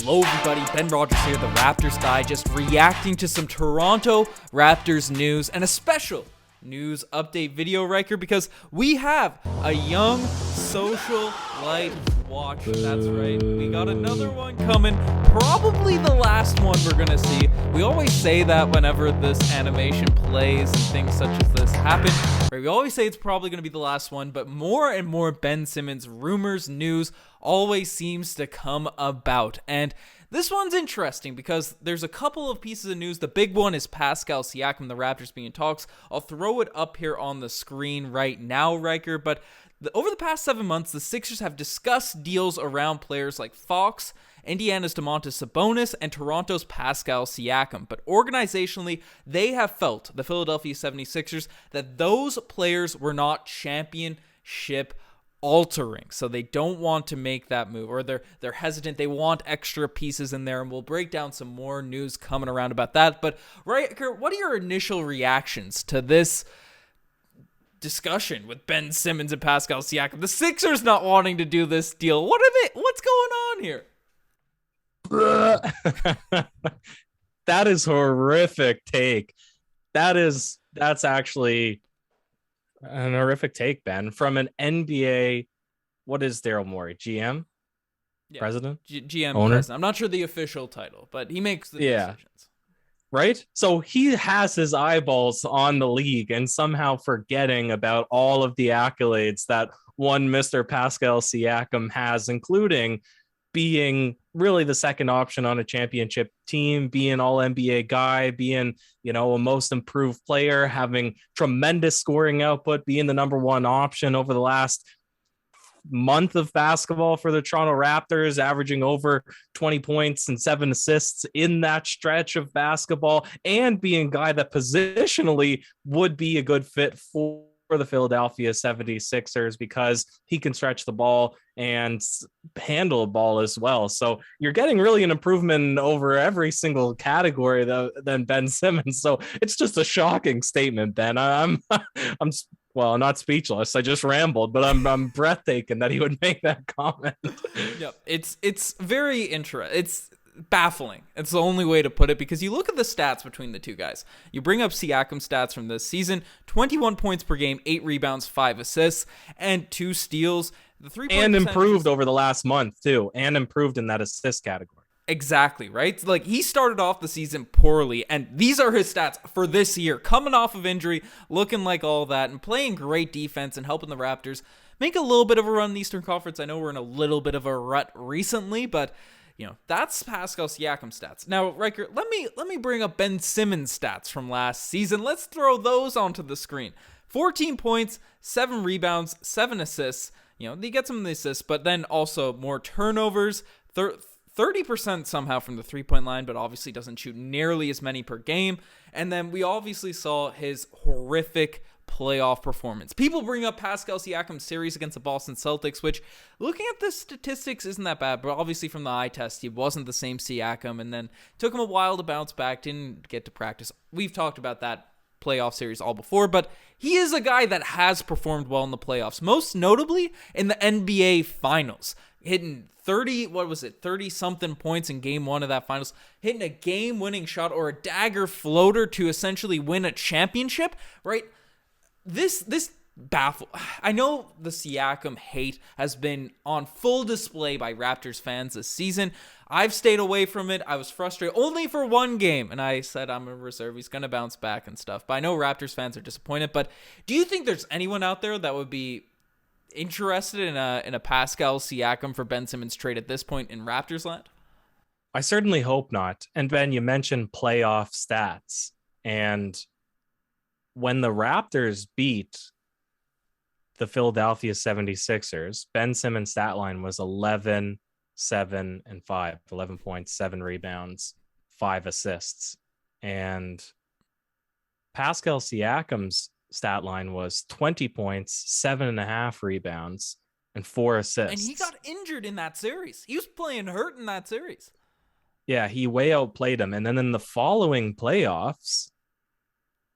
Hello everybody, Ben Rogers here, the Raptors guy, just reacting to some Toronto Raptors news and a special news update video, Ryker, because we have a young socialite watch. That's right, we got another one coming, probably the last one we're gonna see. We always say that whenever this animation plays and things such as this happen, right? We always say it's probably gonna be the last one, but more and more Ben Simmons rumors, news always seems to come about. And this one's interesting because there's a couple of pieces of news. The big one is Pascal Siakam, the Raptors being in talks. I'll throw it up here on the screen right now, Ryker. But over the past 7 months, the Sixers have discussed deals around players like Fox, Indiana's Domantas Sabonis, and Toronto's Pascal Siakam. But organizationally, they have felt, the Philadelphia 76ers, that those players were not championship altering, so they don't want to make that move, or they're hesitant. They want extra pieces in there, and we'll break down some more news coming around about that. But Ryker, what are your initial reactions to this discussion with Ben Simmons and Pascal Siakam? The Sixers not wanting to do this deal. What's going on here? That is horrific take. That's actually an horrific take, Ben, from an NBA. What is Daryl Morey? GM? Yeah. President? GM, owner? President. I'm not sure the official title, but he makes the decisions. Right? So he has his eyeballs on the league and somehow forgetting about all of the accolades that one Mr. Pascal Siakam has, including being really the second option on a championship team, being all NBA guy, being, a most improved player, having tremendous scoring output, being the number one option over the last month of basketball for the Toronto Raptors, averaging over 20 points and 7 assists in that stretch of basketball, and being a guy that positionally would be a good fit for the Philadelphia 76ers because he can stretch the ball and handle a ball as well. So you're getting really an improvement over every single category than Ben Simmons. So it's just a shocking statement, Ben. I'm well, not speechless. I just rambled, but I'm breathtaking that he would make that comment. Yep. It's very interesting. It's baffling. It's the only way to put it, because you look at the stats between the two guys. You bring up Siakam stats from this season: 21 points per game, 8 rebounds, 5 assists, and 2 steals. The 3-point and improved over the last month too, and improved in that assist category. Exactly, right? Like, he started off the season poorly, and these are his stats for this year, coming off of injury, looking like all that, and playing great defense and helping the Raptors make a little bit of a run in the Eastern Conference. I know we're in a little bit of a rut recently, but that's Pascal Siakam stats. Now, Ryker, let me bring up Ben Simmons stats from last season. Let's throw those onto the screen. 14 points, 7 rebounds, 7 assists. He gets some of the assists, but then also more turnovers, 30% somehow from the 3-point line, but obviously doesn't shoot nearly as many per game. And then we obviously saw his horrific playoff performance. People bring up Pascal Siakam's series against the Boston Celtics, which, looking at the statistics, isn't that bad, but obviously from the eye test, he wasn't the same Siakam, and then took him a while to bounce back, didn't get to practice. We've talked about that playoff series all before, but he is a guy that has performed well in the playoffs, most notably in the NBA Finals, hitting 30-something points in game 1 of that finals, hitting a game-winning shot or a dagger floater to essentially win a championship, right? This baffle. I know the Siakam hate has been on full display by Raptors fans this season. I've stayed away from it. I was frustrated only for one game, and I said I'm a reserve. He's going to bounce back and stuff. But I know Raptors fans are disappointed. But do you think there's anyone out there that would be interested in a Pascal Siakam for Ben Simmons trade at this point in Raptors land? I certainly hope not. And Ben, you mentioned playoff stats, and when the Raptors beat the Philadelphia 76ers, Ben Simmons' stat line was 11, 7, and 5, 11 points, 7 rebounds, 5 assists. And Pascal Siakam's stat line was 20 points, 7.5 rebounds, and 4 assists. And he got injured in that series. He was playing hurt in that series. Yeah, he way outplayed him. And then in the following playoffs,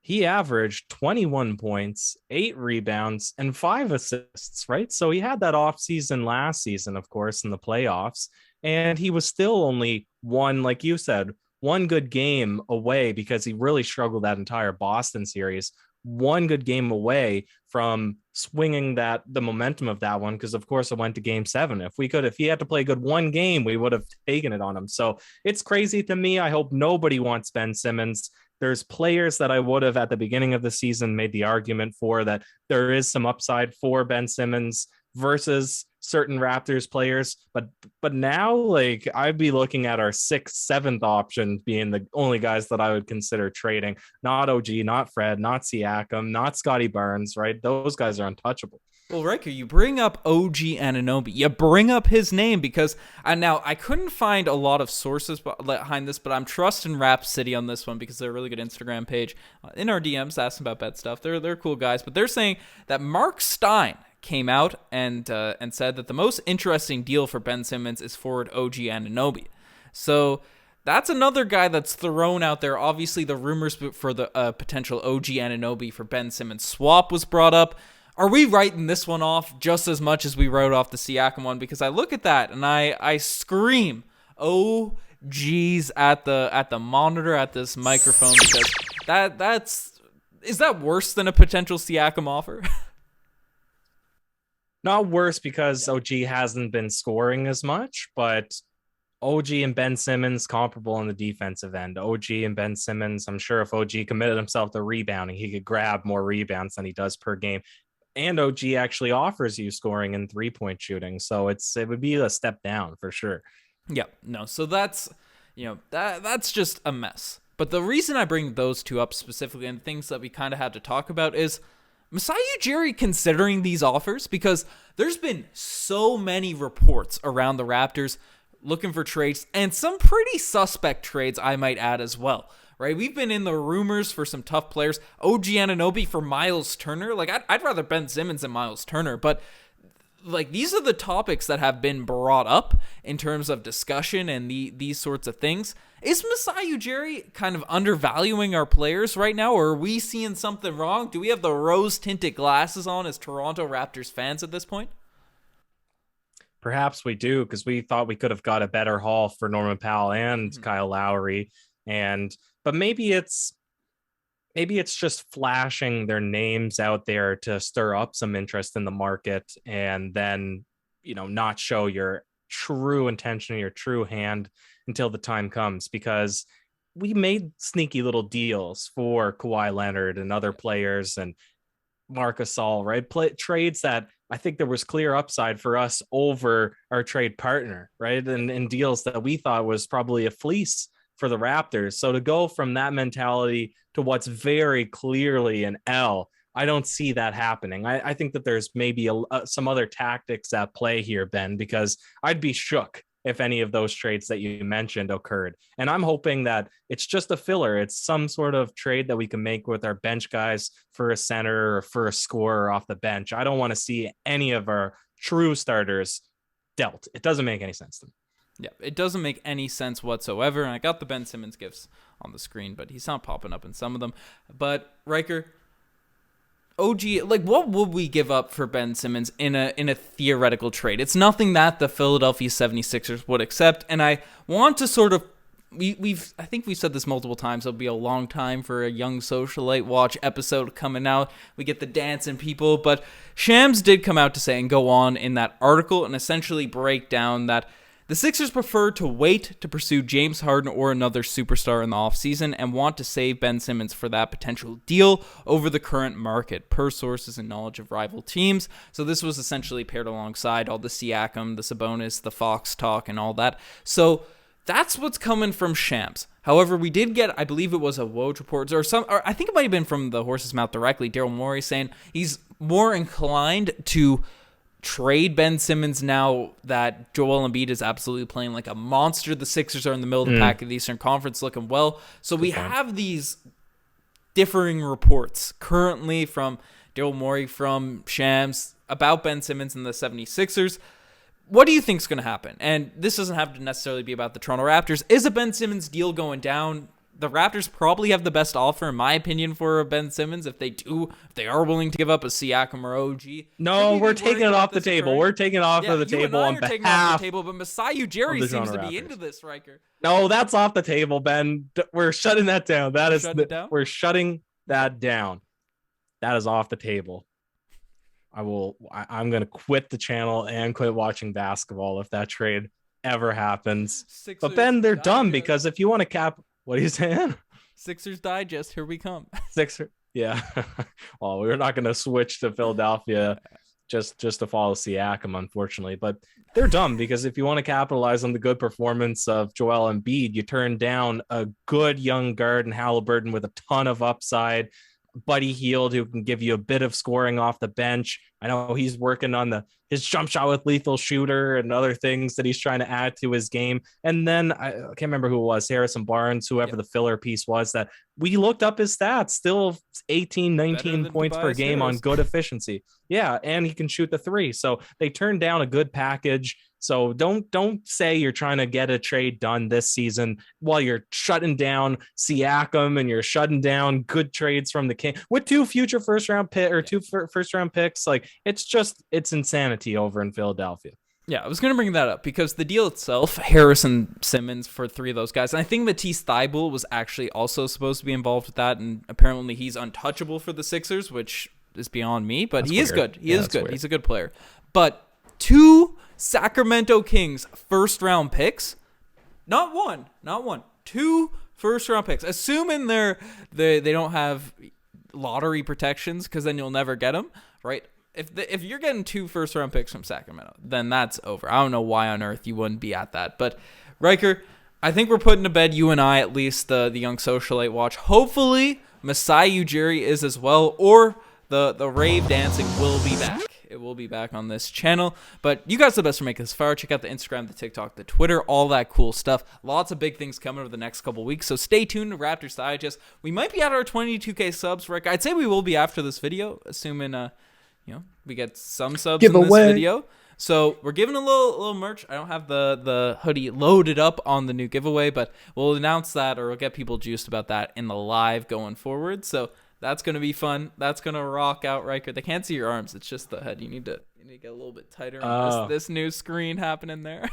he averaged 21 points, 8 rebounds, and 5 assists, right? So he had that off season last season, of course, in the playoffs, and he was still only one, like you said, one good game away because he really struggled that entire Boston series. One good game away from swinging the momentum of that one, because of course it went to game 7. If he had to play a good one game, we would have taken it on him. So it's crazy to me. I hope nobody wants Ben Simmons. There's players that I would have at the beginning of the season made the argument for, that there is some upside for Ben Simmons versus certain Raptors players. But now, like, I'd be looking at our 6th, 7th option being the only guys that I would consider trading. Not OG, not Fred, not Siakam, not Scotty Barnes, right? Those guys are untouchable. Well, Riker, you bring up OG Anunoby. You bring up his name because now I couldn't find a lot of sources behind this, but I'm trusting Rap City on this one because they're a really good Instagram page. In our DMs, asking about bet stuff. They're cool guys, but they're saying that Mark Stein came out and said that the most interesting deal for Ben Simmons is forward OG Anunoby. So that's another guy that's thrown out there. Obviously, the rumors for the potential OG Anunoby for Ben Simmons swap was brought up. Are we writing this one off just as much as we wrote off the Siakam one? Because I look at that and I scream, oh geez, at the monitor, at this microphone, because is that worse than a potential Siakam offer? Not worse because OG hasn't been scoring as much, but OG and Ben Simmons comparable on the defensive end. OG and Ben Simmons, I'm sure if OG committed himself to rebounding, he could grab more rebounds than he does per game. And OG actually offers you scoring and 3-point shooting. So it would be a step down for sure. Yeah, no. So that's just a mess. But the reason I bring those two up specifically and things that we kind of had to talk about is Masai Ujiri considering these offers, because there's been so many reports around the Raptors looking for trades, and some pretty suspect trades, I might add as well. Right, we've been in the rumors for some tough players. OG Anunoby for Miles Turner. Like, I'd rather Ben Simmons than Miles Turner, but like, these are the topics that have been brought up in terms of discussion and these sorts of things. Is Masai Ujiri kind of undervaluing our players right now, or are we seeing something wrong? Do we have the rose-tinted glasses on as Toronto Raptors fans at this point? Perhaps we do, because we thought we could have got a better haul for Norman Powell and Kyle Lowry. But maybe it's just flashing their names out there to stir up some interest in the market, and then, not show your true intention, your true hand until the time comes, because we made sneaky little deals for Kawhi Leonard and other players and Marc Gasol, right? Trades that I think there was clear upside for us over our trade partner, right? And deals that we thought was probably a fleece for the Raptors. So to go from that mentality to what's very clearly an L, I don't see that happening. I think that there's maybe some other tactics at play here, Ben, because I'd be shook if any of those trades that you mentioned occurred. And I'm hoping that it's just a filler. It's some sort of trade that we can make with our bench guys for a center or for a scorer off the bench. I don't want to see any of our true starters dealt. It doesn't make any sense to me. Yeah, it doesn't make any sense whatsoever. And I got the Ben Simmons gifts on the screen, but he's not popping up in some of them. But Riker, OG, like, what would we give up for Ben Simmons in a theoretical trade? It's nothing that the Philadelphia 76ers would accept. And I want to sort of, I think we've said this multiple times. It'll be a long time for a Young Socialite Watch episode coming out. We get the dancing people, but Shams did come out to say and go on in that article and essentially break down that the Sixers prefer to wait to pursue James Harden or another superstar in the offseason and want to save Ben Simmons for that potential deal over the current market, per sources and knowledge of rival teams. So this was essentially paired alongside all the Siakam, the Sabonis, the Fox talk, and all that. So that's what's coming from Shams. However, we did get, I believe it was a Woj report, or I think it might have been from the horse's mouth directly, Daryl Morey saying he's more inclined to trade Ben Simmons now that Joel Embiid is absolutely playing like a monster. The Sixers are in the middle of the pack of the Eastern Conference looking well. So we have these differing reports currently from Daryl Morey, from Shams, about Ben Simmons and the 76ers. What do you think is going to happen? And this doesn't have to necessarily be about the Toronto Raptors. Is a Ben Simmons deal going down? the Raptors probably have the best offer, in my opinion, for Ben Simmons. If they are willing to give up a Siakam or OG. No, we're taking it off the table. We're taking it off of the table on behalf but Masai Ujiri seems to be into this, Ryker. No, that's off the table, Ben. We're shutting that down. We're shutting that down. That is off the table. I'm going to quit the channel and quit watching basketball if that trade ever happens. But Ben, they're dumb because if you want to cap, what are you saying? Sixers Digest, here we come. Yeah. Well, we're not going to switch to Philadelphia just to follow Siakam, unfortunately. But they're dumb because if you want to capitalize on the good performance of Joel Embiid, you turn down a good young guard in Halliburton with a ton of upside. Buddy Hield, who can give you a bit of scoring off the bench. I know he's working on his jump shot with lethal shooter and other things that he's trying to add to his game. And then I can't remember who it was, Harrison Barnes, whoever the filler piece was, that we looked up his stats, still 18, 19 points per game on good efficiency. Yeah, and he can shoot the three. So they turned down a good package. So don't say you're trying to get a trade done this season while you're shutting down Siakam and you're shutting down good trades from the King with two first round picks. Like it's insanity over in Philadelphia. Yeah, I was going to bring that up because the deal itself, Harrison Simmons for three of those guys. And I think Matisse Thybulle was actually also supposed to be involved with that. And apparently he's untouchable for the Sixers, which is beyond me, but he is good. He is good. Weird. He's a good player. But two Sacramento Kings first-round picks, not one, two first-round picks. Assuming they don't have lottery protections, because then you'll never get them, right? If you're getting two first-round picks from Sacramento, then that's over. I don't know why on earth you wouldn't be at that. But Ryker, I think we're putting to bed, you and I, at least the young socialite watch. Hopefully, Masai Ujiri is as well, or the rave dancing will be back. It will be back on this channel. But you guys are the best for making this far. Check out the Instagram, the TikTok, the Twitter, all that cool stuff. Lots of big things coming over the next couple weeks. So stay tuned to Raptors Digest. We might be at our 22K subs, Rick. I'd say we will be after this video, assuming we get some subs in this video. So we're giving a little merch. I don't have the hoodie loaded up on the new giveaway, but we'll announce that, or we'll get people juiced about that in the live going forward. So that's going to be fun. That's going to rock out, Ryker. They can't see your arms. It's just the head. You need to get a little bit tighter on this new screen happening there.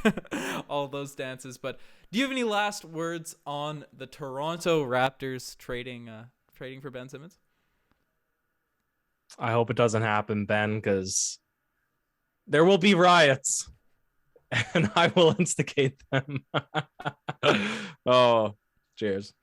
All those dances. But do you have any last words on the Toronto Raptors trading for Ben Simmons? I hope it doesn't happen, Ben, because there will be riots and I will instigate them. Oh, cheers.